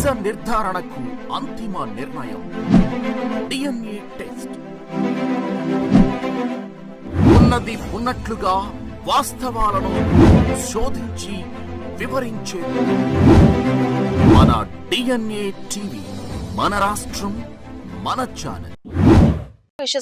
నిజ నిర్ధారణకు అంతిమ నిర్ణయం డిఎన్ఏ టెస్ట్. ఉన్నది ఉన్నట్లుగా వాస్తవాలను శోధించి వివరించే మన డిఎన్ఏ టీవీ, మన రాష్ట్రం, మన ఛానల్.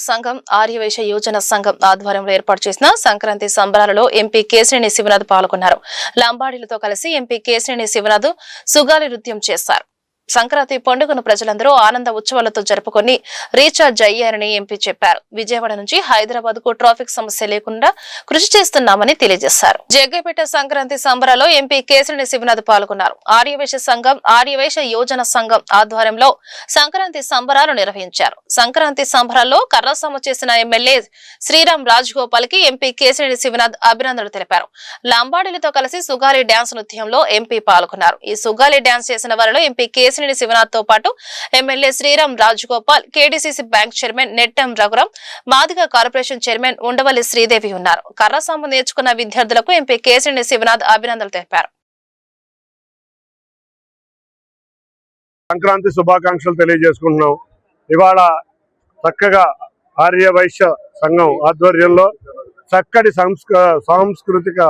సంఘం ఆర్యవైశ్య యోజన సంఘం ఆధ్వర్యంలో ఏర్పాటు చేసిన సంక్రాంతి సంబరాలలో ఎంపీ కేశినేని శివనాథ్ పాల్గొన్నారు. లంబాడీలతో కలిసి ఎంపీ కేశినేని శివనాథ్ సుగాలి నృత్యం చేశారు. సంక్రాంతి పండుగను ప్రజలందరూ ఆనంద ఉత్సవాలతో జరుపుకొని రీఛార్జ్ అయ్యారని ఎంపీ చెప్పారు. విజయవాడ నుంచి హైదరాబాద్ కు ట్రాఫిక్ సమస్య లేకుండా కృషి చేస్తున్నామని తెలియజేశారు. జగ్గైపేట సంక్రాంతి సంబరాల్లో ఎంపీ కేశినేని శివనాథ్ పాల్గొన్నారు. ఆర్యవైశ్య సంఘం ఆర్యవైశ్య యోజన సంఘం ఆధ్వర్యంలో సంక్రాంతి సంబరాలు నిర్వహించారు. సంక్రాంతి సంబరాల్లో కర్రసాము చేసిన ఎమ్మెల్యే శ్రీరామ్ రాజగోపాల్ కి ఎంపీ కేశినేని శివనాథ్ అభినందనలు తెలిపారు. లంబాడీలతో కలిసి సుగాలి డాన్స్ నృత్యంలో ఎంపీ పాల్గొన్నారు. ఈ సుగాలి డాన్స్ చేసిన వారిలో ఎంపీ కేశినేని శివనాథ్ తో పాటు MLA Sriram Rajagopal, KDCC bank chairman Nettam Raghuram, Madiga corporation chairman Undavalli Sridevi ఉన్నారు. కర్రసాము నేర్చుకున్న విద్యార్థులకు ఎంపీ కేశినేని శివనాథ్ అభినందనలు తెలిపారు. సంక్రాంతి శుభాకాంక్షలు తెలియజేసుకుంటున్నాం. ఇవాళ చక్కగా ఆర్యవైశ్య సంఘం ఆధ్వర్యంలో చక్కటి సాంస్కృతిక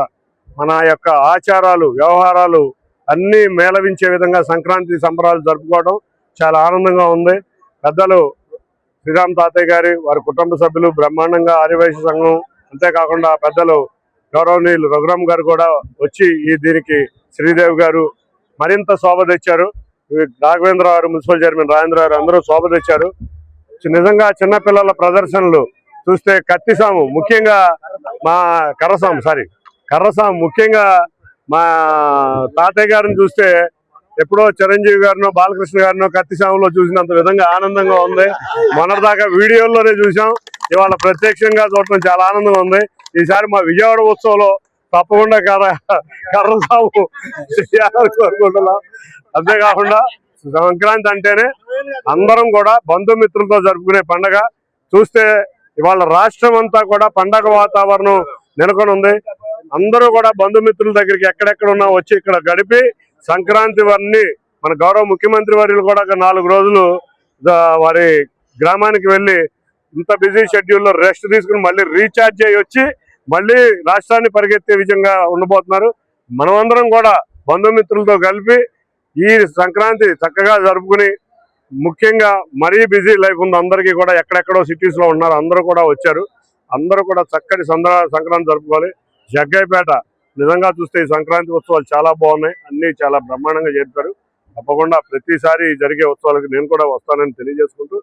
మన యొక్క ఆచారాలు, వ్యవహారాలు అన్నీ మేళవించే విధంగా సంక్రాంతి సంబరాలు జరుపుకోవడం చాలా ఆనందంగా ఉంది. పెద్దలు శ్రీరామ్ తాతయ్య గారి వారి కుటుంబ సభ్యులు బ్రహ్మాండంగా ఆర్యవైశ్య సంఘం, అంతేకాకుండా పెద్దలు గౌరవనీయులు రఘురామ్ గారు కూడా వచ్చి దీనికి శ్రీదేవి గారు మరింత శోభ తెచ్చారు. రాఘవేంద్ర గారు, మున్సిపల్ చైర్మన్ రాజేంద్ర గారు అందరూ శోభ తెచ్చారు. నిజంగా చిన్నపిల్లల ప్రదర్శనలు చూస్తే కత్తిసాము ముఖ్యంగా మా కర్రసాము ముఖ్యంగా మా తాతయ్య గారిని చూస్తే ఎప్పుడో చిరంజీవి గారినో బాలకృష్ణ గారినో కత్తిసాములో చూసినంత విధంగా ఆనందంగా ఉంది. మొన్నటిదాకా వీడియోల్లోనే చూసాం, ఇవాళ ప్రత్యక్షంగా చూడటం చాలా ఆనందంగా ఉంది. ఈసారి మా విజయవాడ ఉత్సవంలో తప్పకుండా కర్రసాము కోరుకుంటున్నాం. అంతేకాకుండా సంక్రాంతి అంటేనే అందరం కూడా బంధుమిత్రులతో జరుపుకునే పండగ. చూస్తే ఇవాళ రాష్ట్రం అంతా కూడా పండగ వాతావరణం నెలకొని ఉంది. అందరూ కూడా బంధుమిత్రుల దగ్గరికి ఎక్కడెక్కడ ఉన్నా వచ్చి ఇక్కడ గడిపి సంక్రాంతి వారిని మన గౌరవ ముఖ్యమంత్రి వర్యులు కూడా 4 రోజులు వారి గ్రామానికి వెళ్ళి ఇంత బిజీ షెడ్యూల్లో రెస్ట్ తీసుకుని మళ్ళీ రీఛార్జ్ అయ్యి వచ్చి మళ్ళీ రాష్ట్రాన్ని పరిగెత్తే విధంగా ఉండబోతున్నారు. మనమందరం కూడా బంధుమిత్రులతో కలిపి ఈ సంక్రాంతి చక్కగా జరుపుకుని, ముఖ్యంగా మరీ బిజీ లైఫ్ ఉంది అందరికీ కూడా, ఎక్కడెక్కడో సిటీస్లో ఉన్నారు, అందరూ కూడా వచ్చారు. అందరూ కూడా చక్కటి సంక్రాంతి జరుపుకోవాలి. జగ్గైపేట నిజంగా చూస్తే ఈ సంక్రాంతి ఉత్సవాలు చాలా బాగున్నాయి, అన్ని చాలా బ్రహ్మాండంగా చేస్తారు. తప్పకుండా ప్రతిసారి జరిగే ఉత్సవాలకు నేను కూడా వస్తానని తెలియజేసుకుంటూ